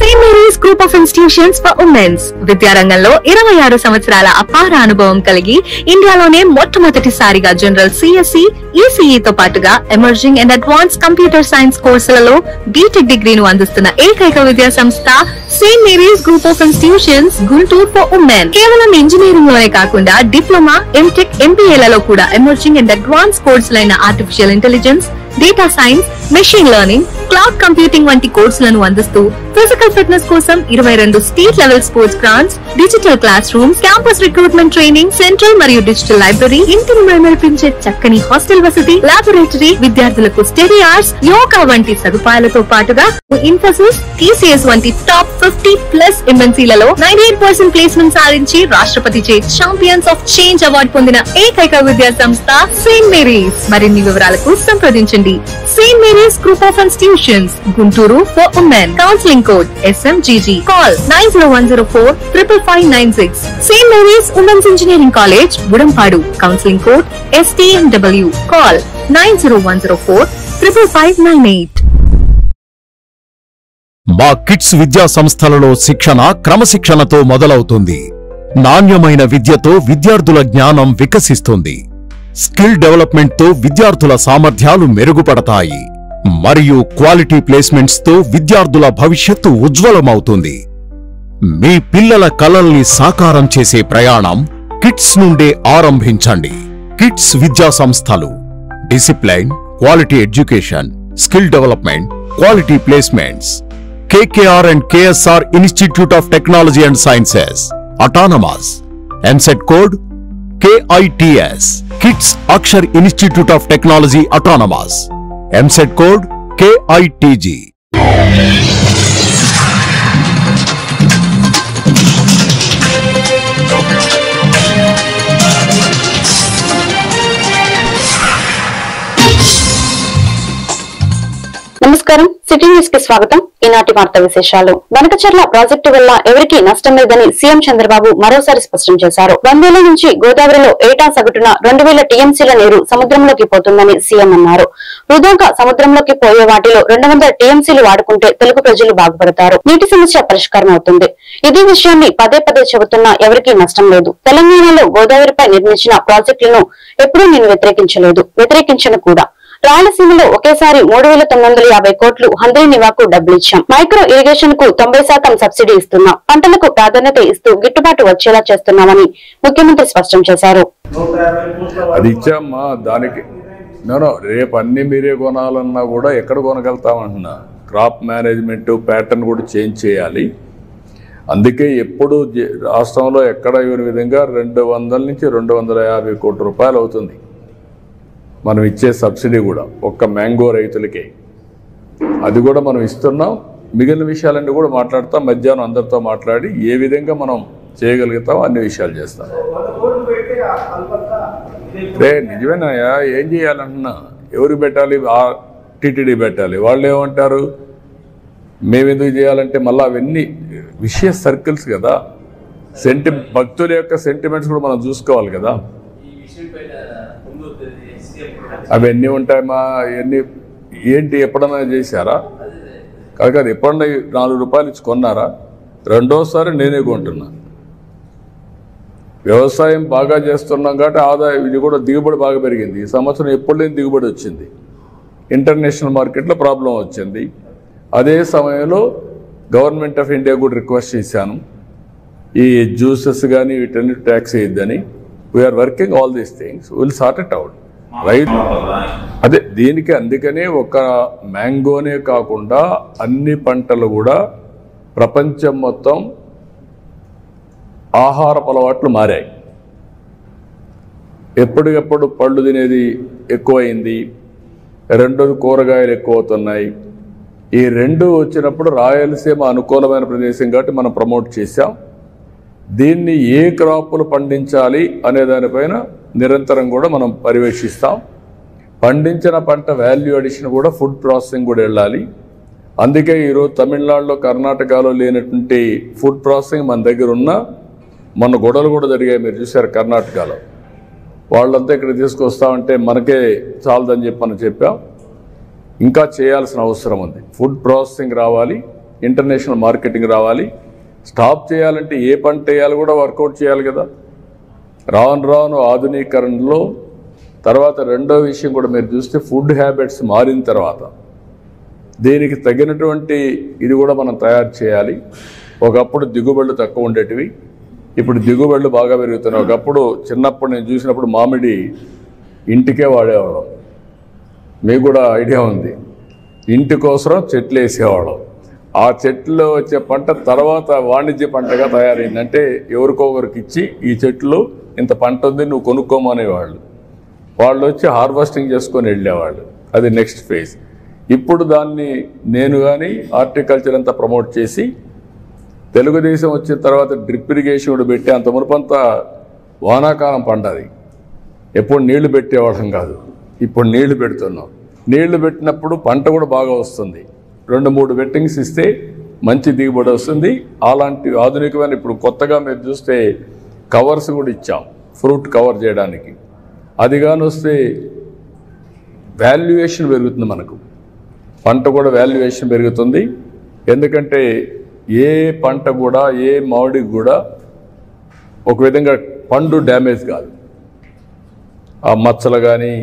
St. Mary's Group of Institutions for Women's విద్యారంగంలో 26 సంవత్సరాల అపార అనుభవం కలిగి ఇండియాలోనే మొట్టమొదటిసారిగా జనరల్ సిఎస్సి, ఈసీఈ తో పాటుగా emerging and advance computer science కోర్సులలో బీటెక్ డిగ్రీను అందిస్తున్న ఏకైక విద్యా సంస్థ Saint Mary's group of institutions Guntur for women. కేవలం ఇంజనీరింగ్ లోనే కాకుండా డిప్లొమా, ఎంటెక్, ఎంబీఏలలో కూడా ఎమర్జింగ్ అండ్ అడ్వాన్స్ కోర్సులైన artificial intelligence, data science, machine learning, cloud computing వంటి కోర్సులను అందిస్తూ ఫిజికల్ ఫిట్నెస్ కోసం 22 state level sports grounds, digital class rooms, campus recruitment training, central మరియు డిజిటల్ లైబ్రరీ, ఇంటిని మెరిపించే చక్కని హాస్టల్ వసతి, లాబొరేటరీ, విద్యార్థులకు స్టడీ అవర్స్, యోగా వంటి సదుపాయాలతో పాటుగా ఇన్ఫోసిస్, టీసీఎస్ వంటి టాప్ 50+ ఎంఎన్సీలలో 98% ప్లేస్మెంట్ సాధించి రాష్ట్రపతి చే ఛాంపియన్స్ ఆఫ్ చేంజ్ అవార్డు పొందిన ఏకైక విద్యా సంస్థ సెయింట్ మేరీస్. మరిన్ని వివరాలకు సంప్రదించండి. Saint Mary's group of institutions Guntur for women. Counselling code SMGG. Call 9010455596. Saint Mary's women's engineering college Budampadu. Counselling code STMW. Call 9010455598. మా కిడ్స్ విద్యా సంస్థలలో శిక్షణ క్రమశిక్షణతో మొదలవుతుంది. నాణ్యమైన విద్యతో విద్యార్థుల జ్ఞానం వికసిస్తుంది. స్కిల్ డెవలప్మెంట్ తో విద్యార్థుల సామర్థ్యాలు మెరుగుపడతాయి మరియు క్వాలిటీ ప్లేస్మెంట్స్ తో విద్యార్థుల భవిష్యత్తు ఉజ్వలమవుతుంది. మీ పిల్లల కలల్ని సాకారం చేసే ప్రయాణం కిడ్స్ నుండే ఆరంభించండి. కిడ్స్ విద్యా సంస్థలు discipline, quality education, skill development, quality placements. KKR and KSR Institute of Technology and Sciences, Autonomous. MSET code KITS. Kids Akshar Institute of Technology, Autonomous. MSET code KITG. నమస్కారం, సిటీ న్యూస్ కి స్వాగతం. ఈనాటి వార్తా విశేషాలు. Banakacherla project వల్ల ఎవరికీ నష్టం లేదని సీఎం చంద్రబాబు మరోసారి స్పష్టం చేశారు. 100 నుంచి గోదావరిలో ఏటా సగటున 2000 టీఎంసీల నీరు సముద్రంలోకి పోతుందని సీఎం అన్నారు. వృధాగా సముద్రంలోకి పోయే వాటిలో 200 టీఎంసీలు వాడుకుంటే తెలుగు ప్రజలు బాగుపడతారు. నీటి సమస్య పరిష్కారం అవుతుంది. ఇదే విషయాన్ని పదే పదే చెబుతున్నా ఎవరికీ నష్టం లేదు. తెలంగాణలో గోదావరిపై నిర్మించిన ప్రాజెక్టులను ఎప్పుడూ నేను వ్యతిరేకించను కూడా. రాయలసీమలో ఒకేసారి 3950 కోట్లు హంద్రీనివాకు డబ్బులిచ్చాం. మైక్రో ఇరిగేషన్ కు 90% సబ్సిడీ ఇస్తున్నాం. పంటలకు ప్రాధాన్యత ఇస్తూ గిట్టుబాటు వచ్చేలా చేస్తున్నామని ముఖ్యమంత్రి స్పష్టం చేశారు. అది ఇచ్చామ్మా, దానికి రేపు అన్ని మీరే కొనాలన్నా కూడా ఎక్కడ కొనగలుగుతామంటున్నా. క్రాప్ మేనేజ్మెంట్ ప్యాటర్న్ కూడా చేంజ్ చేయాలి. అందుకే ఎప్పుడు రాష్ట్రంలో ఎక్కడ ఇవ్వని విధంగా 200 నుంచి 250 కోట్ల రూపాయలు అవుతుంది మనం ఇచ్చే సబ్సిడీ కూడా ఒక్క మ్యాంగో రైతులకే. అది కూడా మనం ఇస్తున్నాం. మిగిలిన విషయాలన్నీ కూడా మాట్లాడతాం. మధ్యాహ్నం అందరితో మాట్లాడి ఏ విధంగా మనం చేయగలుగుతాం అన్ని విషయాలు చేస్తాం. నిజమేనాయా, ఏం చేయాలంటున్నా, ఎవరికి పెట్టాలి? టీటీడీ పెట్టాలి. వాళ్ళు ఏమంటారు, మేమెందుకు చేయాలంటే మళ్ళీ అవన్నీ విషయ సర్కిల్స్ కదా. భక్తుల యొక్క సెంటిమెంట్స్ కూడా మనం చూసుకోవాలి కదా. అవన్నీ ఉంటాయమ్మా. అవన్నీ ఏంటి, ఎప్పుడన్నా చేశారా? కాదు, ఎప్పుడన్నా 4 రూపాయలు ఇచ్చి కొన్నారా? రెండోసారి నేనే కొంటున్నా. వ్యవసాయం బాగా చేస్తున్నాం కాబట్టి ఆదాయం ఇది కూడా దిగుబడి బాగా పెరిగింది. ఈ సంవత్సరం ఎప్పుడు లేని దిగుబడి వచ్చింది. ఇంటర్నేషనల్ మార్కెట్లో ప్రాబ్లం వచ్చింది. అదే సమయంలో గవర్నమెంట్ ఆఫ్ ఇండియా కూడా రిక్వెస్ట్ చేశాను, ఈ జ్యూసెస్ కానీ వీటన్ని ట్యాక్స్ వేయద్దని. We're working all these things, will sort it out. Right, అదే దీనికి అందుకనే ఒక మ్యాంగోనే కాకుండా అన్ని పంటలు కూడా ప్రపంచం మొత్తం ఆహారపు అలవాట్లు మారాయి. ఎప్పటికప్పుడు పళ్ళు తినేది ఎక్కువైంది, రెండోది కూరగాయలు ఎక్కువ అవుతున్నాయి. ఈ రెండు వచ్చినప్పుడు రాయలసీమ అనుకూలమైన ప్రదేశం కాబట్టి మనం ప్రమోట్ చేశాం. దీన్ని ఏ క్రాపులు పండించాలి అనే దానిపైన నిరంతరం కూడా మనం పర్యవేక్షిస్తాం. పండించిన పంట వాల్యూ అడిషన్ కూడా ఫుడ్ ప్రాసెసింగ్ కూడా వెళ్ళాలి. అందుకే ఈరోజు తమిళనాడులో, కర్ణాటకలో లేనటువంటి ఫుడ్ ప్రాసెసింగ్ మన దగ్గర ఉన్న మొన్న గొడవలు కూడా జరిగాయి, మీరు చూశారు కర్ణాటకలో. వాళ్ళంతా ఇక్కడ తీసుకొస్తామంటే మనకే చాలదని చెప్పి మనం చెప్పాం. ఇంకా చేయాల్సిన అవసరం ఉంది. ఫుడ్ ప్రాసెసింగ్ రావాలి. ఇంటర్నేషనల్ మార్కెటింగ్ రావాలి. స్టాప్ చేయాలంటే ఏ పంట వేయాలి కూడా వర్కౌట్ చేయాలి కదా. రాను రాను ఆధునీకరణలో తర్వాత రెండో విషయం కూడా మీరు చూస్తే ఫుడ్ హ్యాబిట్స్ మారిన తర్వాత దీనికి తగినటువంటి ఇది కూడా మనం తయారు చేయాలి. ఒకప్పుడు దిగుబడులు తక్కువ ఉండేటివి, ఇప్పుడు దిగుబడులు బాగా పెరుగుతున్నాయి. ఒకప్పుడు చిన్నప్పుడు నేను చూసినప్పుడు మామిడి ఇంటికే వాడేవాళ్ళం, మీకు కూడా ఐడియా ఉంది. ఇంటి కోసం చెట్లు వేసేవాళ్ళం. ఆ చెట్లు వచ్చే పంట తర్వాత వాణిజ్య పంటగా తయారైంది. అంటే ఎవరికో ఒకరికి ఇచ్చి ఈ చెట్లు ఇంత పంట ఉంది నువ్వు కొనుక్కోమనేవాళ్ళు. వాళ్ళు వచ్చి హార్వెస్టింగ్ చేసుకొని వెళ్ళేవాళ్ళు. అది నెక్స్ట్ ఫేజ్. ఇప్పుడు దాన్ని నేను కానీ హార్టికల్చర్ అంతా ప్రమోట్ చేసి తెలుగుదేశం వచ్చిన తర్వాత డ్రిప్ ఇరిగేషన్ కూడా పెట్టి, అంత మునుపంతా వానాకాలం పండాది, ఎప్పుడు నీళ్లు పెట్టేవాళ్ళం కాదు, ఇప్పుడు నీళ్లు పెడుతున్నాం. నీళ్లు పెట్టినప్పుడు పంట కూడా బాగా వస్తుంది. 2-3 వెట్టింగ్స్ ఇస్తే మంచి దిగుబడి వస్తుంది. అలాంటి ఆధునికమైన ఇప్పుడు కొత్తగా మీరు చూస్తే కవర్స్ కూడా ఇచ్చాం ఫ్రూట్ కవర్ చేయడానికి. అది కానీ వస్తే వాల్యుయేషన్ పెరుగుతుంది, మనకు పంట కూడా వాల్యుయేషన్ పెరుగుతుంది. ఎందుకంటే ఏ పంట కూడా ఏ మామిడికి కూడా ఒక విధంగా పండు డ్యామేజ్ కాదు. ఆ మచ్చలు కానీ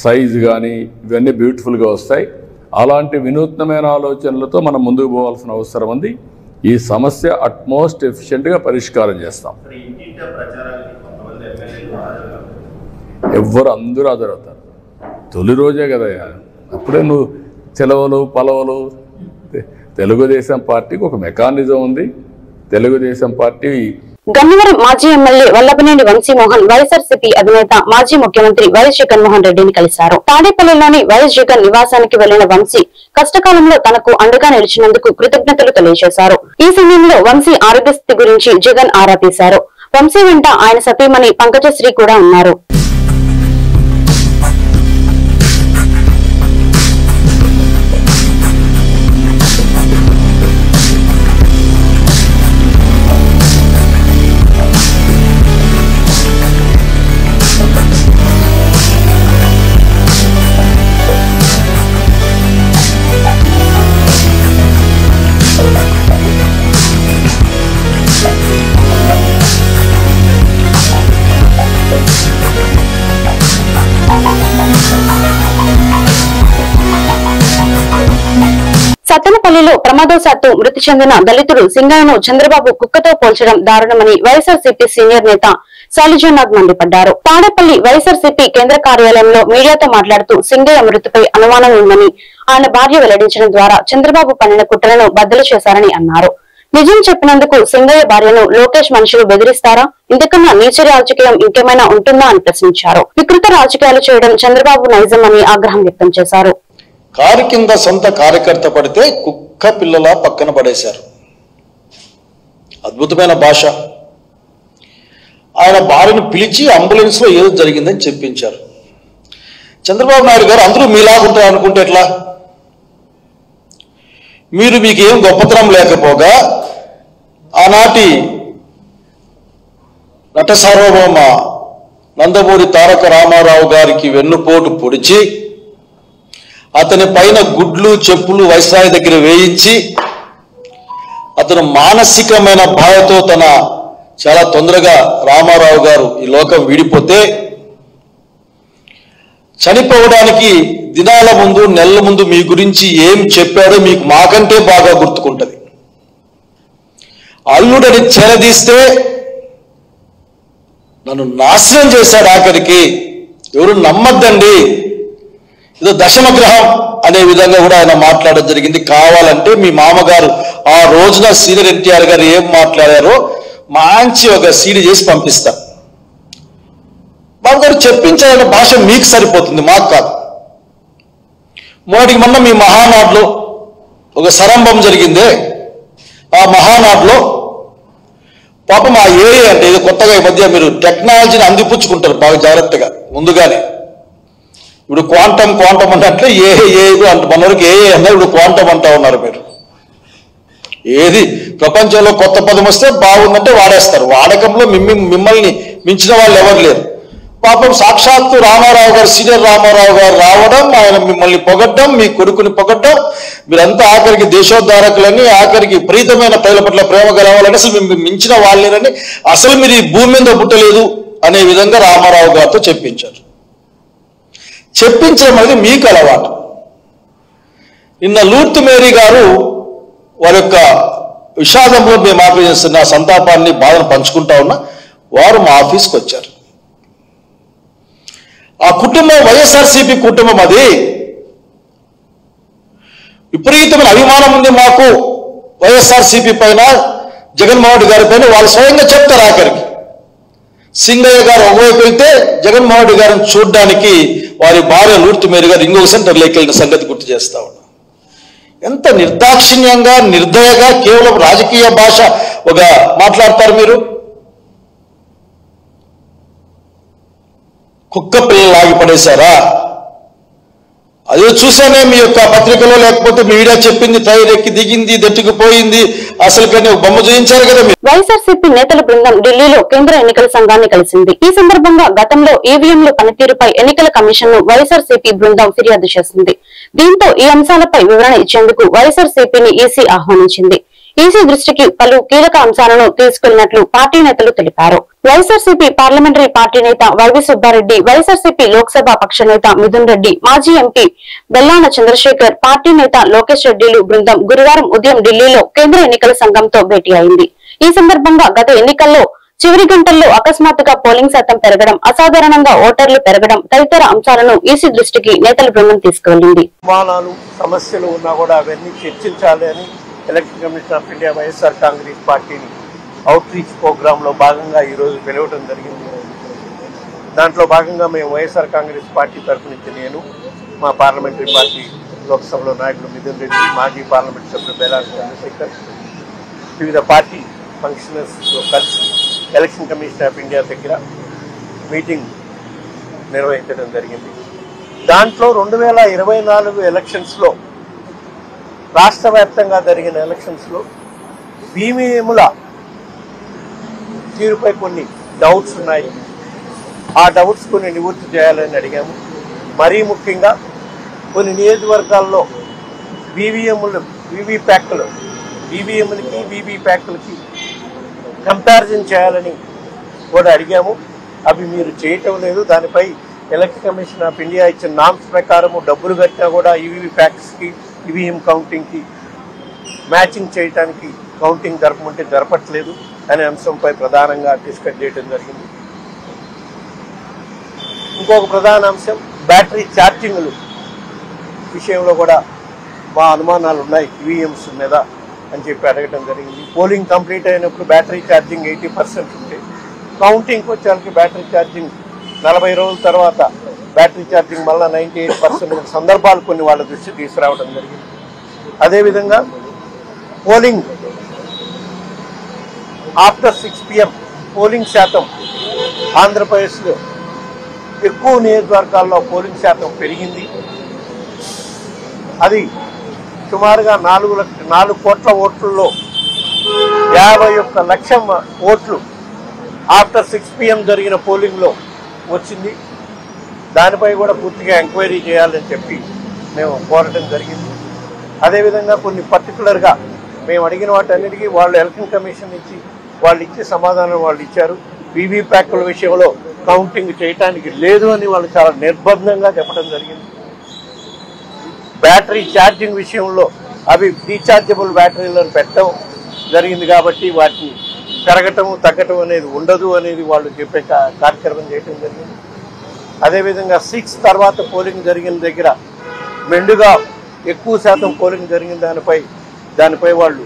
సైజు కానీ ఇవన్నీ బ్యూటిఫుల్గా వస్తాయి. అలాంటి వినూత్నమైన ఆలోచనలతో మనం ముందుకు పోవాల్సిన అవసరం ఉంది. ఈ సమస్య అట్మోస్ట్ ఎఫిషియెంట్గా పరిష్కారం చేస్తాం. ఎవ్వరు అందరూ హాజరవుతారు. తొలి రోజే కదా, అప్పుడే నువ్వు సెలవులు పలవలు. తెలుగుదేశం పార్టీకి ఒక మెకానిజం ఉంది. తెలుగుదేశం పార్టీ గన్నవరం మాజీ ఎమ్మెల్యే వల్లభనేని వంశీమోహన్ వైఎస్ఆర్సీపీ అధినేత మాజీ ముఖ్యమంత్రి వైఎస్ జగన్మోహన్ రెడ్డిని కలిశారు. తాడేపల్లిలోని వైఎస్ జగన్ నివాసానికి వెళ్లిన వంశీ కష్టకాలంలో తనకు అండగా నిలిచినందుకు కృతజ్ఞతలు తెలియజేశారు. ఈ సమయంలో వంశీ ఆరోగ్య స్థితి గురించి జగన్ ఆరా తీశారు. వంశీ వెంట ఆయన సతీమణి పంకజశ్రీ కూడా ఉన్నారు. సత్తెనపల్లిలో ప్రమాదవశాత్తు మృతి చెందిన దళితుడు సింగయ్యను చంద్రబాబు కుక్కతో పోల్చడం దారుణమని వైఎస్ఆర్సీపీ సీనియర్ నేత శైలజానాథ్ మండిపడ్డారు. తాడేపల్లి వైఎస్ఆర్సీపీ కేంద్ర కార్యాలయంలో మీడియాతో మాట్లాడుతూ సింగయ్య మృతిపై అనుమానం ఉందని ఆయన భార్య వెల్లడించడం ద్వారా చంద్రబాబు పన్నిన కుట్రలను బద్దలు చేశారని అన్నారు. నిజం చెప్పినందుకు సింగయ్య భార్యను లోకేష్ మనుషులు బెదిరిస్తారా? ఇంతకన్నా నీచ రాజకీయం ఇంకేమైనా ఉంటుందా అని ప్రశ్నించారు. వికృత రాజకీయాలు చేయడం చంద్రబాబు నైజం అని ఆగ్రహం వ్యక్తం చేశారు. కారు కింద సొంత కార్యకర్త పడితే కుక్క పిల్లలా పక్కన పడేశారు. అద్భుతమైన భాష. ఆయన భార్యను పిలిచి అంబులెన్స్ లో ఏదో జరిగిందని చెప్పించారు. చంద్రబాబు నాయుడు గారు అందరూ మీలాగుంటారు అనుకుంటే ఎట్లా? మీకేం గొప్పతనం లేకపోగా ఆనాటి నట సార్వభౌమ నందమూరి తారక రామారావు గారికి వెన్నుపోటు పొడిచి అతని పైన గుడ్లు చెప్పులు వైస్రాయ్ దగ్గర వేయించి అతను మానసికమైన బాధతో చాలా తొందరగా రామారావు గారు ఈ లోకం వీడిపోతే చనిపోవడానికి దినాల ముందు నెలల ముందు మీ గురించి ఏం చెప్పాడో మీకు మాకంటే బాగా గుర్తుకుంటది. అల్లుడని చేరదీస్తే నన్ను నాశనం చేశాడు. ఆఖరికి ఎవరు నమ్మద్దండి, ఏదో దశమగ్రహం అనే విధంగా కూడా ఆయన మాట్లాడడం జరిగింది. కావాలంటే మీ మామగారు ఆ రోజున సీనియర్ ఎన్టీఆర్ గారు ఏం మాట్లాడారో మంచి ఒక సీడీ చేసి పంపిస్తా. బాబు గారు చెప్పించాలనే భాష మీకు సరిపోతుంది, మాకు కాదు. మొన్నటికి మొన్న మీ మహానాడులో ఒక సరంభం జరిగిందే, ఆ మహానాడులో పాపం ఆ ఏఏ అంటే ఇది కొత్తగా ఈ మధ్య మీరు టెక్నాలజీని అందిపుచ్చుకుంటారు బాగా జాగ్రత్తగా ముందుగానే. ఇప్పుడు క్వాంటమ్ అన్నట్లే ఏ అంటే మన వరకు ఏ అన్నా ఇప్పుడు క్వాంటమ్ అంటా ఉన్నారు మీరు. ఏది ప్రపంచంలో కొత్త పదం వస్తే బాగుందంటే వాడేస్తారు. వాడకంలో మిమ్మల్ని మించిన వాళ్ళు ఎవరు లేరు. పాపం సాక్షాత్తు రామారావు గారు, సీనియర్ రామారావు గారు రావడం, ఆయన మిమ్మల్ని పొగడ్డం, మీ కొడుకుని పొగడ్డం, మీరంతా ఆఖరికి దేశోద్ధారకులని, ఆఖరికి ప్రీతమైన ప్రజల పట్ల ప్రేమ గలవాలని, అసలు మేము మించిన వాళ్ళని, అసలు మీరు ఈ భూమి మీద పుట్టలేదు అనే విధంగా రామారావు గారితో చెప్పించారు. చెప్పించడం అనేది మీకు అలవాటు. నిన్న లూర్తు మేరీ గారు వారి యొక్క విషాదంలో మేము ఆపేస్తున్న సంతాపాన్ని, బాధను పంచుకుంటా ఉన్నా, వారు మా ఆఫీస్కి వచ్చారు. ఆ కుటుంబం వైఎస్ఆర్సీపీ కుటుంబం, అది విపరీతమైన అభిమానం ఉంది మాకు వైఎస్ఆర్సీపీ పైన, జగన్మోహన్ రెడ్డి గారి పైన. వాళ్ళు స్వయంగా చెప్తారు. ఆఖరికి సింగయ్య గారు ఒకవైపు వెళ్తే జగన్మోహన్ రెడ్డి గారిని చూడడానికి వారి భార్య లూర్తు మేరీ గారు ఇంకొక సెంటర్లోకి వెళ్ళిన సంగతి గుర్తు చేస్తా ఉన్నా. ఎంత నిర్దాక్షిణ్యంగా, నిర్దయగా, కేవలం రాజకీయ భాష ఒక మాట్లాడతారు మీరు. కుక్క పిల్లలాగి పడేశారా? అదే చూసానే మీ యొక్క పత్రికలో, లేకపోతే మీడియా చెప్పింది, తైరెక్కి దిగింది, దట్టుకుపోయింది, అసలు కానీ బొమ్మ చూపించారు కదా. వైఎస్ఆర్సీపీ నేతల బృందం ఢిల్లీలో కేంద్ర ఎన్నికల సంఘాన్ని కలిసింది. ఈ సందర్భంగా గతంలో ఈవీఎంల పనితీరుపై ఎన్నికల కమిషన్ ను వైఎస్ఆర్సీపీ బృందం ఫిర్యాదు చేసింది. దీంతో ఈ అంశాలపై వివరణ ఇచ్చేందుకు వైఎస్ఆర్సీపీని ఈసీ ఆహ్వానించింది. ఈసీ దృష్టికి పలు కీలక అంశాలను తీసుకెళ్లినట్లు పార్టీ నేతలు తెలిపారు. వైఎస్ఆర్సీపీ పార్లమెంటరీ పార్టీ నేత వైవి సుబ్బారెడ్డి, వైఎస్ఆర్సీపీ లోక్సభ పక్ష నేత మిథున్ రెడ్డి, మాజీ ఎంపీ బెల్లాన చంద్రశేఖర్, పార్టీ నేత లోకేష్ రెడ్డిలు బృందం గురువారం ఉదయం ఢిల్లీలో కేంద్ర ఎన్నికల సంఘంతో భేటీ అయింది. ఈ సందర్భంగా గత ఎన్నికల్లో చివరి గంటల్లో అకస్మాత్తుగా పోలింగ్ శాతం పెరగడం, అసాధారణంగా ఓటర్లు పెరగడం తదితర అంశాలను ఈసీ దృష్టికి నేతల బృందం తీసుకువెళ్లింది. సమస్యలు ఉన్నా కూడా అవన్నీ చర్చించాలి అని election commission of India YSR Congress పార్టీని అవుట్ రీచ్ ప్రోగ్రాంలో భాగంగా ఈరోజు పిలవడం జరిగింది. దాంట్లో భాగంగా మేము వైఎస్ఆర్ కాంగ్రెస్ పార్టీ తరఫు నుంచి నేను, మా పార్లమెంటరీ పార్టీ లోక్సభలో నాయకులు మిథున్ రెడ్డి, మాజీ పార్లమెంట్ సభ్యులు బెల్లాన చంద్రశేఖర్, వివిధ పార్టీ ఫంక్షనర్స్తో కలిసి ఎలక్షన్ కమిషన్ ఆఫ్ ఇండియా దగ్గర మీటింగ్ నిర్వహించడం జరిగింది. దాంట్లో 2024 ఎలక్షన్స్లో, రాష్ట్ర వ్యాప్తంగా జరిగిన ఎలక్షన్స్లో ఈవీఎంల తీరుపై కొన్ని డౌట్స్ ఉన్నాయి. ఆ డౌట్స్ కొన్ని నివృత్తి చేయాలని అడిగాము. మరీ ముఖ్యంగా కొన్ని నియోజకవర్గాల్లో ఈవీఎంలకి వీవీప్యాక్లకి కంపారిజన్ చేయాలని కూడా అడిగాము. అవి మీరు చేయటం లేదు. దానిపై ఎలక్షన్ కమిషన్ ఆఫ్ ఇండియా ఇచ్చిన నామ్స్ ప్రకారము డబ్బులు కట్టినా కూడా ఈవీప్యాక్స్కి, ఈవీఎం కౌంటింగ్కి మ్యాచింగ్ చేయడానికి కౌంటింగ్ జరపమంటే జరపట్లేదు అనే అంశంపై ప్రధానంగా డిస్కస్ చేయడం జరిగింది. ఇంకొక ప్రధాన అంశం బ్యాటరీ ఛార్జింగ్లు విషయంలో కూడా మా అనుమానాలు ఉన్నాయి ఈవీఎంస్ మీద అని చెప్పి అడగడం జరిగింది. పోలింగ్ కంప్లీట్ అయినప్పుడు బ్యాటరీ ఛార్జింగ్ 80% ఉంటే, కౌంటింగ్కి వచ్చేసరికి బ్యాటరీ ఛార్జింగ్ 40 రోజుల తర్వాత బ్యాటరీ ఛార్జింగ్ మళ్ళీ 98% సందర్భాలు కొన్ని వాళ్ళ దృష్టి తీసుకురావడం జరిగింది. అదేవిధంగా పోలింగ్ ఆఫ్టర్ 6 PM పోలింగ్ శాతం ఆంధ్రప్రదేశ్లో ఎక్కువ నియోజకవర్గాల్లో పోలింగ్ శాతం పెరిగింది. అది సుమారుగా 4 కోట్ల ఓట్లలో 51 లక్షల ఓట్లు ఆఫ్టర్ 6 PM జరిగిన పోలింగ్లో వచ్చింది. దానిపై కూడా పూర్తిగా ఎంక్వైరీ చేయాలని చెప్పి మేము కోరడం జరిగింది. అదేవిధంగా కొన్ని పర్టికులర్గా మేము అడిగిన వాటన్నిటికీ వాళ్ళు ఎలక్షన్ కమిషన్ ఇచ్చి వాళ్ళు ఇచ్చే సమాధానం వాళ్ళు ఇచ్చారు. వీవీప్యాక్ల విషయంలో కౌంటింగ్ చేయడానికి లేదు అని వాళ్ళు చాలా నిర్బంధంగా చెప్పడం జరిగింది. బ్యాటరీ ఛార్జింగ్ విషయంలో అవి రీఛార్జబుల్ బ్యాటరీలను పెట్టడం జరిగింది కాబట్టి వాటిని పెరగటం తగ్గటం అనేది ఉండదు అనేది వాళ్ళు చెప్పే కార్యక్రమం చేయడం జరిగింది. అదేవిధంగా 6 తర్వాత పోలింగ్ జరిగిన దగ్గర మెండుగా ఎక్కువ శాతం పోలింగ్ జరిగిన దానిపై వాళ్ళు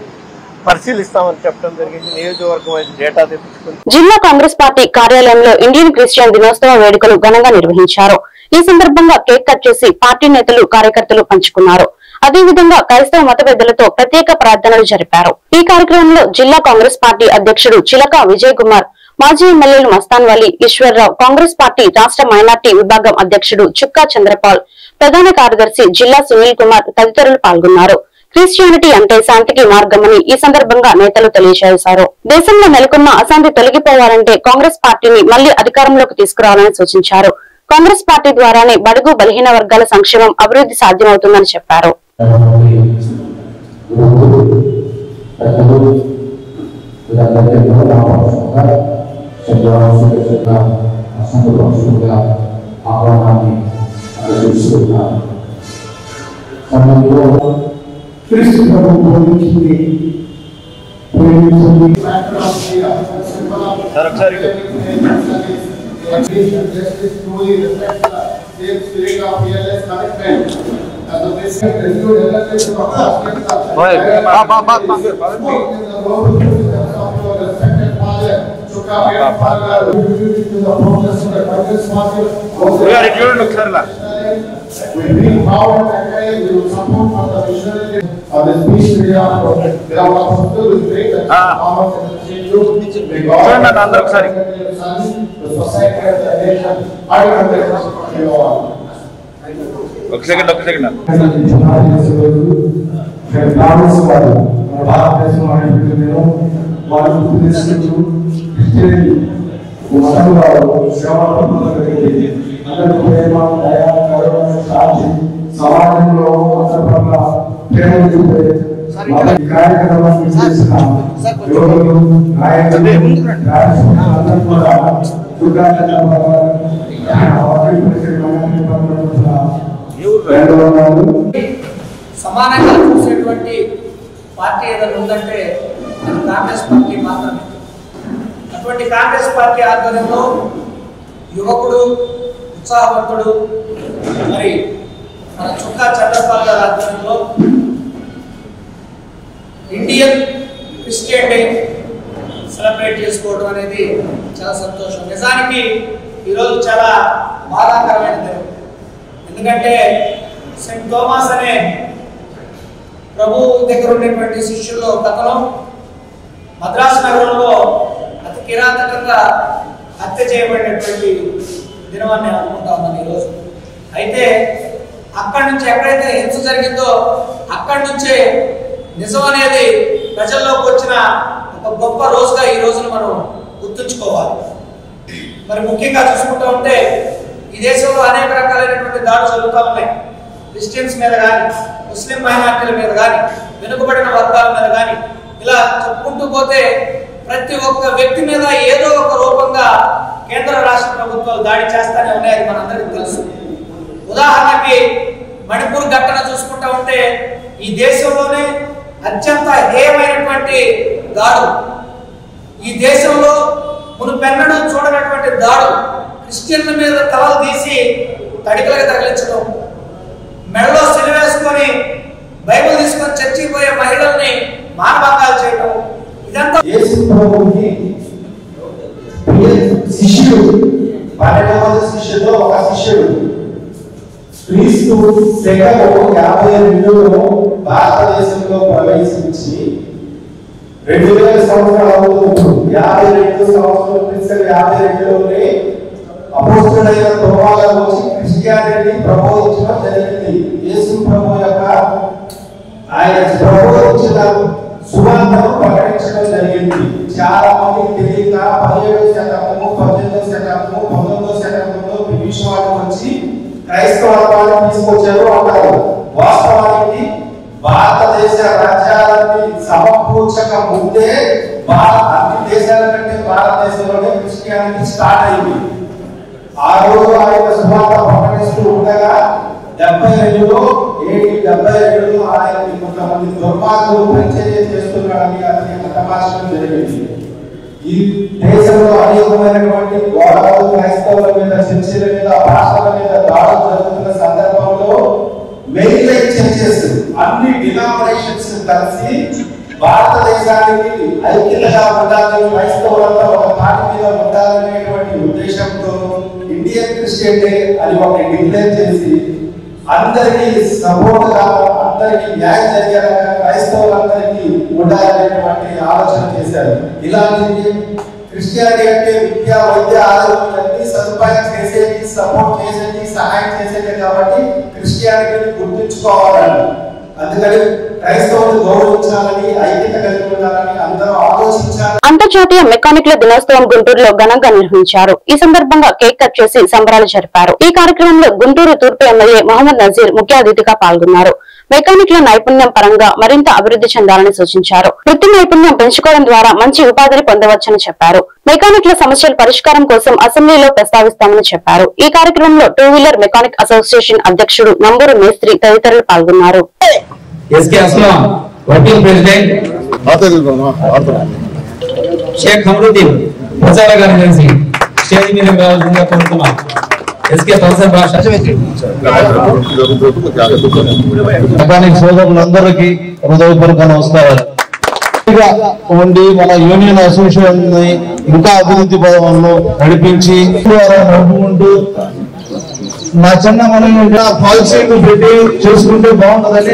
పరిశీలిస్తామని చెప్పడం జరిగింది. నియోజకవర్గం డేటా తెప్పించుకుంది. జిల్లా కాంగ్రెస్ పార్టీ కార్యాలయంలో ఇండియన్ క్రిస్టియన్ దినోత్సవ వేడుకలు ఘనంగా నిర్వహించారు. ఈ సందర్భంగా కేక్ కట్ చేసి పార్టీ నేతలు, కార్యకర్తలు పంచుకున్నారు. అదేవిధంగా క్రైస్తవ మత పెద్దలతో ప్రత్యేక ప్రార్థనలు జరిపారు. ఈ కార్యక్రమంలో జిల్లా కాంగ్రెస్ పార్టీ అధ్యక్షుడు చిలక విజయ్ కుమార్, మాజీ ఎమ్మెల్యేలు మస్తాన్ వలి, ఈశ్వర్రావు, కాంగ్రెస్ పార్టీ రాష్ట్ర మైనార్టీ విభాగం అధ్యక్షుడు చుక్కా చంద్రపాల్, ప్రధాన కార్యదర్శి జిల్లా సునీల్ కుమార్ తదితరులు పాల్గొన్నారు. క్రిస్టియానిటీ అంటే శాంతికి మార్గమని ఈ సందర్భంగా నేతలు తెలియజేశారు. దేశంలో నెలకొన్న అశాంతి తొలగిపోవాలంటే కాంగ్రెస్ పార్టీని మళ్లీ అధికారంలోకి తీసుకురావాలని సూచించారు. కాంగ్రెస్ పార్టీ ద్వారానే బడుగు బలహీన వర్గాల సంక్షేమం అభివృద్ధి సాధ్యమవుతుందని చెప్పారు. సమాజంలో సమానంగా చూసేటువంటి పార్టీ ఏదైనా ఉందంటే అది కాంగ్రెస్ పార్టీ మాత్రమే. అటువంటి కాంగ్రెస్ పార్టీ ఆధ్వర్యంలో యువకుడు ఉత్సాహవంతుడు మరి మన చుక్కా చంద్రబాబు గారి ఆధ్వర్యంలో ఇండియన్ క్రిస్టియన్ డే సెలబ్రేట్ చేసుకోవడం అనేది చాలా సంతోషం. నిజానికి ఈరోజు చాలా బాధాకరమైనది. ఎందుకంటే సెయింట్ థోమస్ అనే ప్రభు దగ్గర ఉండేటువంటి శిష్యుల్లో ఒకతను మద్రాసు నగరంలో అతి కిరాతకంగా హత్య చేయబడినటువంటి దినవాన్ని అనుకుంటా ఉన్నాను ఈరోజు. అయితే అక్కడి నుంచి ఎక్కడైతే హింస జరిగిందో అక్కడి నుంచే నిజం అనేది ప్రజల్లోకి వచ్చిన ఒక గొప్ప రోజుగా ఈ రోజును మనం గుర్తుంచుకోవాలి. మరి ముఖ్యంగా చూసుకుంటూ ఉంటే ఈ దేశంలో అనేక రకాలైనటువంటి దాడులు జరుగుతూ ఉన్నాయి. క్రిస్టియన్స్ మీద కానీ, ముస్లిం మైనార్టీల మీద కానీ, వెనుకబడిన వర్గాల మీద కానీ, ఇలా చెప్పుకుంటూ పోతే ప్రతి ఒక్క వ్యక్తి మీద ఏదో ఒక రూపంగా కేంద్ర రాష్ట్ర ప్రభుత్వాలు దాడి చేస్తానే ఉన్నాయి. మనందరికీ తెలుసు. ఉదాహరణకి మణిపూర్ ఘటన చూసుకుంటా ఉంటే ఈ దేశంలోనే అత్యంత హేయమైనటువంటి దాడు, ఈ దేశంలో మునుపెన్నడూ చూడనటువంటి దాడు, క్రిస్టియన్ల మీద తలలు తీసి తడికలుగా తగిలించడం, మెడలో సిలువేసుకొని బైబిల్ తీసుకొని చర్చికి పోయే మహిళల్ని మానభంగాలు చేయడం, ఇదంతా శిష్యుడు 12వ శిష్యుడు ఒక శిష్యుడు క్రీస్తు శకము 52లో భారతదేశంలో ప్రవేశించి 2000 సంవత్సరాలు 52 సంవత్సరాలు క్రీస్తు 52లోనే అపోస్తలుడైన తోమాగా వచ్చి క్రిస్టియానిటీ ప్రబోధించడం జరిగింది. యేసు ప్రభు యొక్క ఆయన ప్రబోధించిన సువార్తను ప్రకటించడం జరిగింది. చాలా మందికి తెలియక 17వ శతాబ్దము 18వ శతాబ్దము 19వ శతాబ్దంలో బ్రిటిష్ వాళ్ళు వచ్చి క్రైస్తవత్వాన్ని తీసుకొచ్చారు అంటారు. వాస్తవానికి భారతదేశ రాజ్యాలని సమకూర్చక ముందే అన్ని దేశాల కంటే భారతదేశంలోనే క్రిస్టియానిటీ స్టార్ట్ అయింది. ఆ రోజు ఆయన సువార్త ప్రకటిస్తూ ఉండగా 72లో ఆయన కొంతమంది దుర్మార్గులు పరిచర్య చేస్తున్నాడని అతని తమాషం జరిగింది. ఈ దేశంలో అనేకమైనటువంటి గోడలు క్రైస్తవుల మీద, చర్చిల మీద, భాషల మీద దాడులు జరుగుతున్న సందర్భంలో మెయిన్ లైన్ చర్చెస్ అన్ని డినామినేషన్స్ కలిసి భారతదేశానికి ఐక్యతగా ఉండాలని, క్రైస్తవులంతా ఒక తాటి మీద ఉండాలనేటువంటి ఉద్దేశంతో ఇండియన్ క్రిస్టియన్ డే అని ఒకటి డిక్లేర్ చేసి అందరికీ సపోర్ట్ గా, అందరికీ న్యాయం జరిగేలాగా క్రైస్తవులందరికీ ఉండాలనేటువంటి ఆలోచన చేశారు. ఇలాంటి క్రిస్టియానిటీ అంటే విద్య, వైద్య, ఆరోగ్యం అన్ని సదుపాయం చేసేది, సపోర్ట్ చేసేది, సహాయం చేసేది కాబట్టి క్రిస్టియానిటీని గుర్తుంచుకోవాలని అందుకని క్రైస్తవులు గౌరవించాలని, ఐక్యత కలిగి ఉండాలని అందరూ ఆలోచించాలి. అంతర్జాతీయ మెకానిక్ల దినోత్సవం గుంటూరులో ఘనంగా నిర్వహించారు. ఈ సందర్భంగా కేక్ కట్ చేసి సంబరాలు జరిపారు. ఈ కార్యక్రమంలో గుంటూరు తూర్పు ఎమ్మెల్యే మహమ్మద్ నజీర్ ముఖ్య అతిథిగా పాల్గొన్నారు. మెకానిక్ల నైపుణ్యం పరంగా మరింత అభివృద్ధి చెందాలని సూచించారు. వృత్తి నైపుణ్యం పెంచుకోవడం ద్వారా మంచి ఉపాధిని పొందవచ్చని చెప్పారు. మెకానిక్ల సమస్యల పరిష్కారం కోసం అసెంబ్లీలో ప్రస్తావిస్తామని చెప్పారు. ఈ కార్యక్రమంలో 2 వీలర్ మెకానిక్ అసోసియేషన్ అధ్యక్షుడు నంబూరు మేస్త్రి తదితరులు పాల్గొన్నారు. షేక్ హమరుద్దీన్ ప్రచార గారి కలిసి స్టేజ్ మీద రావాల్సిందిగా కోరుతున్నాం. ఎస్కే తలసరి భాష మెకానిక్ సోదరులందరికీ హృదయపూర్వక నమస్కారాలు. ఉండి మన యూనియన్ అసోసియేషన్ ని ఇంకా అభివృద్ధి పదంలో నడిపించి నడుపుకుంటూ నా చిన్న మనం ఇంకా పాలసీలు పెట్టి చేసుకుంటే బాగుంటుందని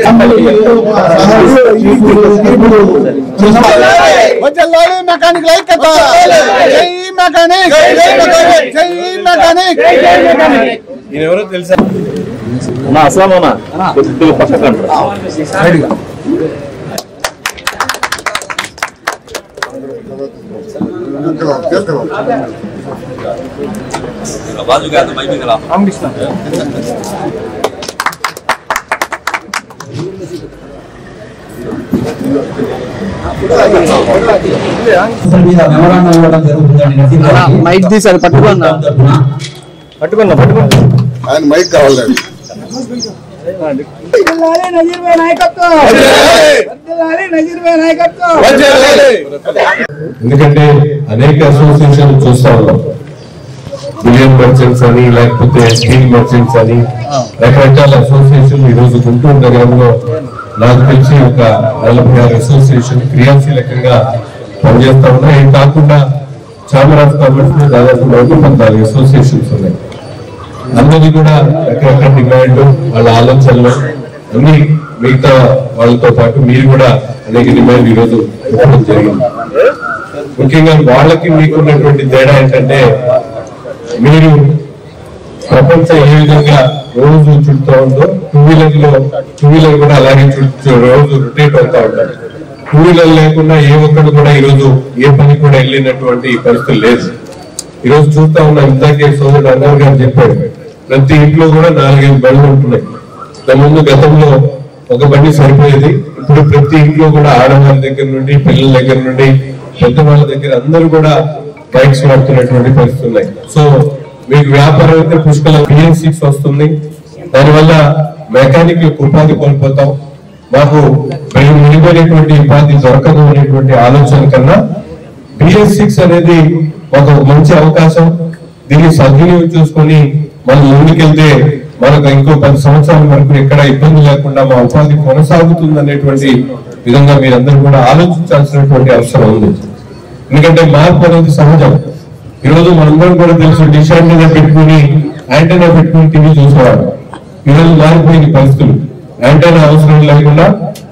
మెకానిక్ ఐక్యత, జై మెకానిక్, జై మెకానిక్. ఎవరో తెలుసా అసలు మైక్ తీసారు పట్టుకున్నా ఆయన మైక్ కావాలి. ఎందుకంటే అనేక అసోసియేషన్ చూస్తా ఉన్నాం. బిలియన్ మర్చెంట్స్ అని, లేకపోతే స్టీల్ మర్చెంట్స్ అని రకరకాల అసోసియేషన్ ఈ రోజు గుంటూరు నగరంలో నాకు తెలిసి ఒక 46 అసోసియేషన్ క్రియాశీలకంగా పనిచేస్తా ఉన్నాయి. ఇది కాకుండా ఛాంబర్ ఆఫ్ కామర్స్ లో దాదాపు 114 అసోసియేషన్స్ ఉన్నాయి. అందరినీ కూడా రకరకాల డిమాండ్, వాళ్ళ ఆలోచనలు అన్ని మిగతా వాళ్ళతో పాటు మీరు కూడా అనేక డిమాండ్ ఈ రోజు చెప్పడం జరిగింది. ముఖ్యంగా వాళ్ళకి మీకున్నటువంటి తేడా ఏంటంటే, మీరు ప్రపంచం ఏ విధంగా రోజు చుట్టూ ఉందో టూ వీలర్ కూడా అలాగే రోజు రొటేట్ అవుతా ఉంటారు. 2 వీలర్ లేకుండా ఏ ఒక్కడు కూడా ఈరోజు ఏ పని కూడా వెళ్ళినటువంటి పరిస్థితులు లేదు. ఈరోజు చూస్తా ఉన్నాం, ఇందాకే సోదరుడు అన్నారు గారు చెప్పాడు, ప్రతి ఇంట్లో కూడా 4-5 బండ్లు ఉంటున్నాయి. ముందు గతంలో ఒక బండి సరిపోయేది. ఇప్పుడు ప్రతి ఇంట్లో కూడా ఆడవాళ్ళ దగ్గర నుండి, పిల్లల దగ్గర నుండి, పెద్దవాళ్ళ దగ్గర అందరూ కూడా బైక్స్ వాడుతున్నటువంటి పరిస్థితులు ఉన్నాయి. సో మీకు వ్యాపారం అయితే పుష్కల BS6 వస్తుంది. దానివల్ల మెకానిక్ ఉపాధి కోల్పోతాం. మాకు మెరుగైనటువంటి ఉపాధి దొరకదు అనేటువంటి ఆలోచన కన్నా BS6 అనేది ఒక మంచి అవకాశం. దీన్ని సద్వినియోగం చూసుకొని మనం ముందుకెళ్తే మనకు ఇంకో 10 సంవత్సరాల వరకు ఎక్కడ ఇబ్బంది లేకుండా మా ఉపాధి కొనసాగుతుంది అనేటువంటి విధంగా మీరందరూ కూడా ఆలోచించాల్సినటువంటి అవసరం ఉంది. ఎందుకంటే మార్పు అనేది సహజం. ఈరోజు మనందరం కూడా తెలుసు, డిష్ యాంటెన్నా పెట్టుకుని టీవీ చూసేవాడు. ఈరోజు మారిపోయిన పరిస్థితులు. యాంటెన్నా అవసరం లేకుండా,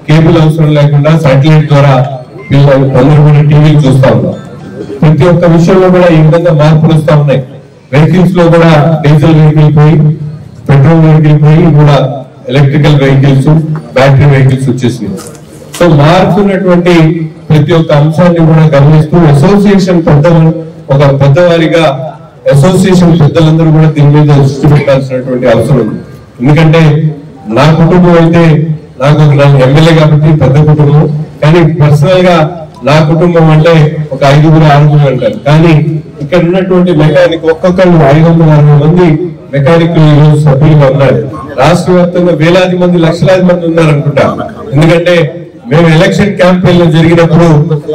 కేబుల్ అవసరం లేకుండా శాటిలైట్ ద్వారా పిల్లలు అందరూ కూడా టీవీలు చూస్తా ఉన్నారు. ప్రతి ఒక్క విషయంలో కూడా ఈ విధంగా మార్పులు వస్తా ఉన్నాయి. వెహికల్స్ లో కూడా డీజిల్ వెహికల్ పోయి, పెట్రోల్ వెహికల్ పోయి కూడా ఎలక్ట్రికల్ వెహికల్స్, బ్యాటరీ వెహికల్స్ వచ్చేసినాయి. సో మారుతున్నటువంటి ప్రతి ఒక్క అంశాన్ని కూడా గమనిస్తూ అసోసియేషన్ పెద్దవారిగా అసోసియేషన్ పెద్దలందరూ కూడా దీని మీద దృష్టి పెట్టాల్సినటువంటి అవసరం ఉంది. ఎందుకంటే నా కుటుంబం అయితే నాకు ఎమ్మెల్యే కాబట్టి పెద్ద కుటుంబం, కానీ పర్సనల్ గా నా కుటుంబం అంటే ఒక 5-6 అంటారు. కానీ ఇక్కడ ఉన్నటువంటి మెకానిక్ ఒక్కొక్కరు 560 మంది మెకానిక్లు ఈ రోజు సభ్యులుగా ఉన్నారు. రాష్ట్ర వ్యాప్తంగా వేలాది మంది, లక్షలాది మంది ఉన్నారనుకుంటా. ఎందుకంటే మేము ఎలక్షన్ క్యాంపెయిన్ లో జరిగినప్పుడు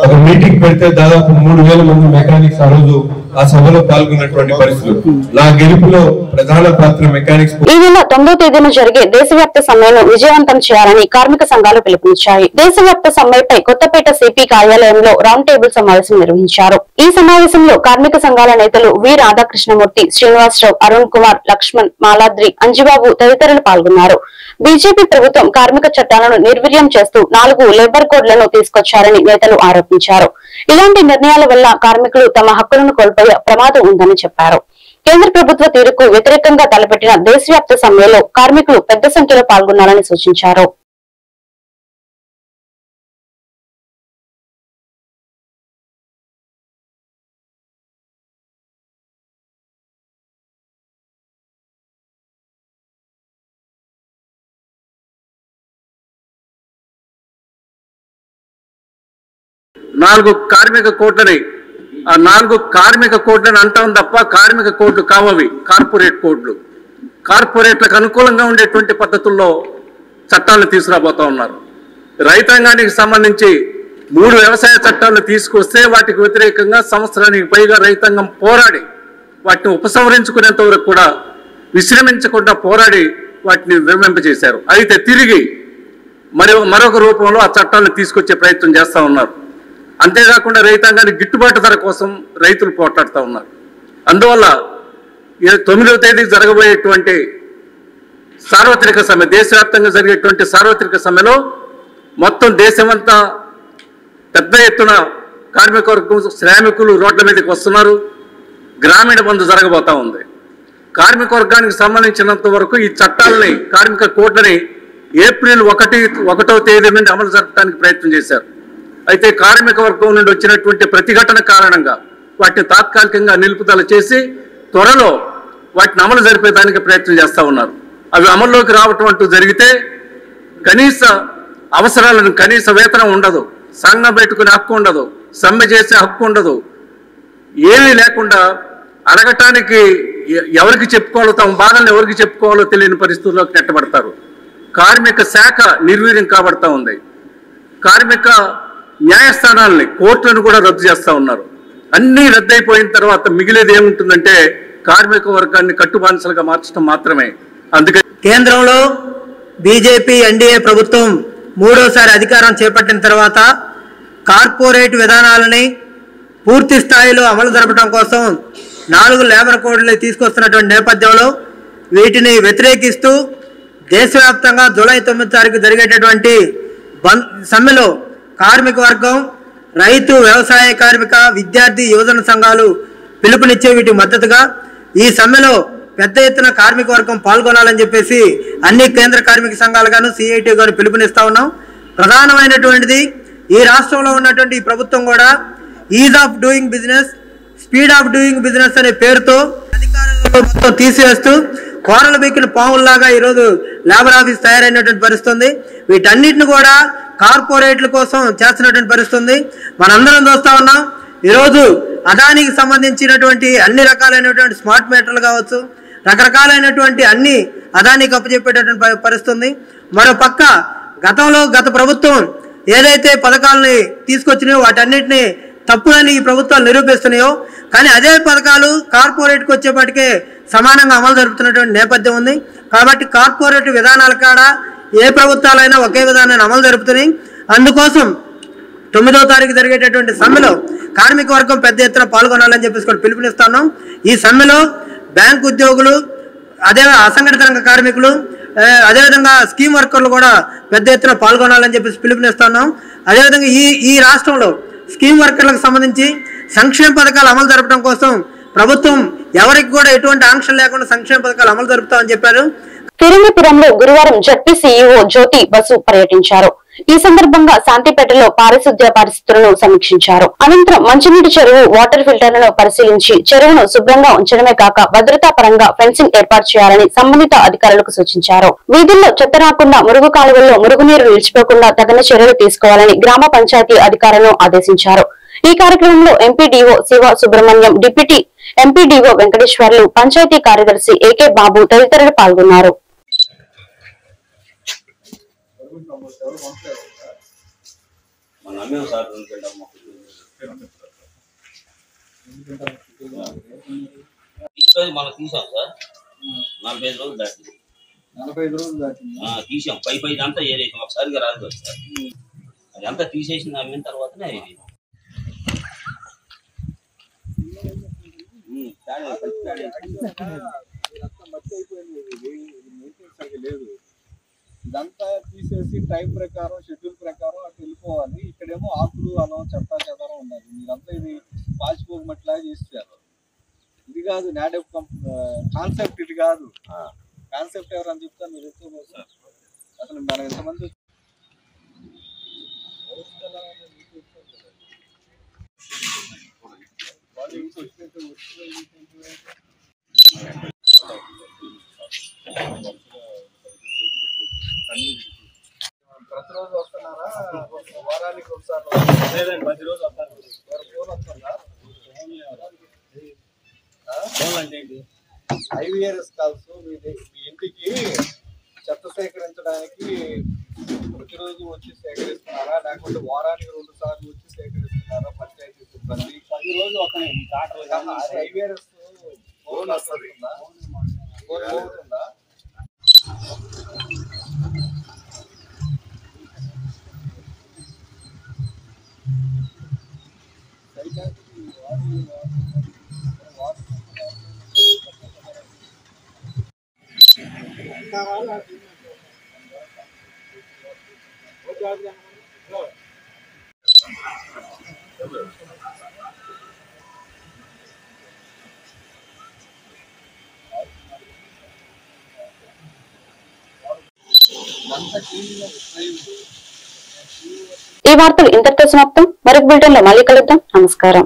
ఒక మీటింగ్ పెడితే దాదాపు 3000 మంది మెకానిక్స్ ఆ రోజు ఆ సభలో పాల్గొన్నటువంటి పరిస్థితులు. నా గెలుపులో ప్రధాన పాత్ర మెకానిక్స్. ఈ నెల 9వ తేదీన జరిగే దేశవ్యాప్త సమ్మెను విజయవంతం చేయాలని కార్మిక సంఘాలు పిలుపునిచ్చాయి. దేశవ్యాప్త సమ్మెపై కొత్తపేట సిపి కార్యాలయంలో రౌండ్ టేబుల్ సమావేశం నిర్వహించారు. ఈ సమావేశంలో కార్మిక సంఘాల నేతలు వి రాధాకృష్ణమూర్తి, శ్రీనివాసరావు, అరుణ్ కుమార్, లక్ష్మణ్, మాలాద్రి, అంజిబాబు తదితరులు పాల్గొన్నారు. బీజేపీ ప్రభుత్వం కార్మిక చట్టాలను నిర్వీర్యం చేస్తూ 4 లేబర్ కోడ్లను తీసుకొచ్చారని నేతలు ఆరోపించారు. ఇలాంటి నిర్ణయాల వల్ల కార్మికులు తమ హక్కులను కోల్పోయే ప్రమాదం ఉందని చెప్పారు. కేంద్ర ప్రభుత్వ తీరుకు వ్యతిరేకంగా తలపెట్టిన దేశవ్యాప్త సమ్మెలో కార్మికులు పెద్ద సంఖ్యలో పాల్గొన్నారని సూచించారు. 4 కార్మిక కోట్లని ఆ 4 కార్మిక కోట్లను అంటాం తప్ప కార్మిక కోట్లు కావవి కార్పొరేట్ కోట్లు. కార్పొరేట్లకు అనుకూలంగా ఉండేటువంటి పద్ధతుల్లో చట్టాలను తీసుకురాబోతా ఉన్నారు. రైతాంగానికి సంబంధించి 3 వ్యవసాయ చట్టాలను తీసుకొస్తే వాటికి వ్యతిరేకంగా సంవత్సరానికి పైగా రైతాంగం పోరాడి వాటిని ఉపసంహరించుకునేంత వరకు కూడా విశ్రమించకుండా పోరాడి వాటిని విరమింపజేశారు. అయితే తిరిగి మరొక రూపంలో ఆ చట్టాలను తీసుకొచ్చే ప్రయత్నం చేస్తూ ఉన్నారు. అంతేకాకుండా రైతాంగానికి గిట్టుబాటు ధర కోసం రైతులు పోట్లాడుతూ ఉన్నారు. అందువల్ల 9వ తేదీ జరగబోయేటువంటి సార్వత్రిక సమ్మె, దేశవ్యాప్తంగా జరిగేటువంటి సార్వత్రిక సమ్మెలో మొత్తం దేశమంతా పెద్ద ఎత్తున కార్మిక వర్గం శ్రామికులు రోడ్ల మీదకి వస్తున్నారు. గ్రామీణ బంధు జరగబోతా ఉంది. కార్మిక వర్గానికి సంబంధించినంత వరకు ఈ చట్టాలని కార్మిక కోడ్లని ఏప్రిల్ 1వ తేదీ నుండి అమలు జరపడానికి ప్రయత్నం చేశారు. అయితే కార్మిక వర్గం నుండి వచ్చినటువంటి ప్రతిఘటన కారణంగా వాటిని తాత్కాలికంగా నిలుపుదల చేసి త్వరలో వాటిని అమలు జరిపేదానికి ప్రయత్నం చేస్తూ ఉన్నారు. అవి అమల్లోకి రావటం అంటూ జరిగితే కనీస అవసరాలను కనీస వేతనం ఉండదు, సంఘం పెట్టుకునే హక్కు ఉండదు, సమ్మె చేసే హక్కు ఉండదు, ఏమీ లేకుండా అడగటానికి ఎవరికి చెప్పుకోవాలో తమ బాధలను ఎవరికి చెప్పుకోవాలో తెలియని పరిస్థితుల్లోకి నెట్టబడతారు. కార్మిక శాఖ నిర్వీర్యం కాబడతా ఉంది. కార్మిక న్యాయస్థానాలని కోర్టులను కూడా రద్దు చేస్తూ ఉన్నారు. అన్నీ రద్దయిపోయిన తర్వాత మిగిలేది ఏముంటుందంటే కార్మిక వర్గాన్ని కట్టుబానిసలుగా మార్చడం మాత్రమే. అందుకే కేంద్రంలో బీజేపీ ఎన్డీఏ ప్రభుత్వం 3వసారి అధికారం చేపట్టిన తర్వాత కార్పొరేట్ విధానాలని పూర్తి స్థాయిలో అమలు జరపడం కోసం 4 లేబర్ కోడ్లు తీసుకొస్తున్నటువంటి నేపథ్యంలో వీటిని వ్యతిరేకిస్తూ దేశవ్యాప్తంగా జూలై 9వ తారీఖు జరిగేటటువంటి సమ్మెలో కార్మిక వర్గం, రైతు, వ్యవసాయ కార్మిక, విద్యార్థి, యువజన సంఘాలు పిలుపునిచ్చే వీటి మద్దతుగా ఈ సమ్మెలో పెద్ద ఎత్తున కార్మిక వర్గం పాల్గొనాలని చెప్పేసి అన్ని కేంద్ర కార్మిక సంఘాలు గాను సిఐటి గాను పిలుపునిస్తా ఉన్నాం. ప్రధానమైనటువంటిది ఈ రాష్ట్రంలో ఉన్నటువంటి ఈ ప్రభుత్వం కూడా is of doing business, speed of doing business అనే పేరుతో అధికారులను తీసివేస్తూ కోరలు బెక్కిన పావుల్లాగా ఈరోజు లేబర్ ఆఫీస్ తయారైనటువంటి పరిస్థితుంది. వీటన్నిటిని కూడా కార్పొరేట్ల కోసం చేస్తున్నటువంటి పరిస్థితుంది. మనందరం చూస్తా ఉన్నాం. ఈరోజు అదానికి సంబంధించినటువంటి అన్ని రకాలైనటువంటి స్మార్ట్ మీటర్లు కావచ్చు, రకరకాలైనటువంటి అన్ని అదానికి అప్పచెప్పేటటువంటి పరిస్థితుంది. మరో పక్క గత ప్రభుత్వం ఏదైతే పథకాలని తీసుకొచ్చినాయో వాటన్నిటిని తప్పులని ఈ ప్రభుత్వాలు నిరూపిస్తున్నాయో, కానీ అదే పథకాలు కార్పొరేట్కి వచ్చేప్పటికే సమానంగా అమలు జరుపుతున్నటువంటి నేపథ్యం ఉంది. కాబట్టి కార్పొరేట్ విధానాల కాడ ఏ ప్రభుత్వాలైనా ఒకే విధానాన్ని అమలు జరుపుతున్నాయి. అందుకోసం 9వ తారీఖు జరిగేటటువంటి సమ్మెలో కార్మిక వర్గం పెద్ద ఎత్తున పాల్గొనాలని చెప్పేసి కూడా పిలుపునిస్తున్నాం. ఈ సమ్మెలో బ్యాంకు ఉద్యోగులు, అదే అసంఘటిత రంగ కార్మికులు, అదేవిధంగా స్కీమ్ వర్కర్లు కూడా పెద్ద ఎత్తున పాల్గొనాలని చెప్పేసి పిలుపునిస్తున్నాం. అదేవిధంగా ఈ రాష్ట్రంలో స్కీమ్ వర్కర్లకు సంబంధించి సంక్షేమ పథకాలు అమలు జరపడం కోసం ప్రభుత్వం ఎవరికి కూడా ఎటువంటి ఆంక్షలు లేకుండా సంక్షేమ పథకాలు అమలు జరుపుతామని చెప్పారు. తిరుమలపురంలో గురువారం జడ్పీ సీఈఓ జ్యోతి బసు పర్యటించారు. ఈ సందర్భంగా శాంతిపేటలో పారిశుద్ధ్య పరిస్థితులను సమీక్షించారు. అనంతరం మంచినీటి చెరువు వాటర్ ఫిల్టర్లను పరిశీలించి చెరువును శుభ్రంగా ఉంచడమే కాక భద్రతా పరంగా ఫెన్సింగ్ ఏర్పాటు చేయాలని సంబంధిత అధికారులకు సూచించారు. వీధుల్లో చెత్త రాకుండా, మురుగు కాలువల్లో మురుగునీరు నిలిచిపోకుండా తగిన చర్యలు తీసుకోవాలని గ్రామ పంచాయతీ అధికారులను ఆదేశించారు. ఈ కార్యక్రమంలో MPDO Siva Subrahmanyam, deputy MPDO Venkateswarlu, panchayat కార్యదర్శి ఏకే బాబు తదితరులు పాల్గొన్నారు. మనం తీసాం సార్, 45 రోజులు దాటింది. 45 రోజులు దాటింది తీసాం. పై అంతా ఏరేసాం, ఒకసారిగా రాదు కదా సార్. అది అంతా తీసేసి అమ్మిన తర్వాతనే ఇది లేదు. ఇదంతా తీసేసి టైం ప్రకారం, షెడ్యూల్ ప్రకారం అటు వెళ్ళిపోవాలి. ఇక్కడేమో ఆకులు, అలం, చెత్త చెదరం ఉన్నది. మీరంతా ఇది పాచిపోగమట్లాగా చేస్తారు. ఇది కాదు నాడెప్ కాన్సెప్ట్, ఇది కాదు కాన్సెప్ట్. ఎవరని చెప్తారు మీరు ఎక్కువ అసలు మనం ఎంతమంది ప్రతిరోజు వస్తున్నారా? వారానికి ఒకసారి? లేదండి, 10 రోజులు ఐవీఆర్ఎస్ కాల్స్ మీ ఇంటికి చెత్త సేకరించడానికి ప్రతిరోజు వచ్చి సేకరిస్తున్నారా, లేకపోతే వారానికి 2 సార్లు వచ్చి సేకరిస్తున్నారా పంచాయతీ సిబ్బంది? ప్రతిరోజు ఒక ఐవీఆర్ఎస్ ఫోన్ వస్తుందా? ఫోన్ అవుతుందా? ఈ వార్తలు ఇంతటితో సమాప్తం. మరొక బులెటిన్ లో మళ్ళీ కలుద్దాం. నమస్కారం.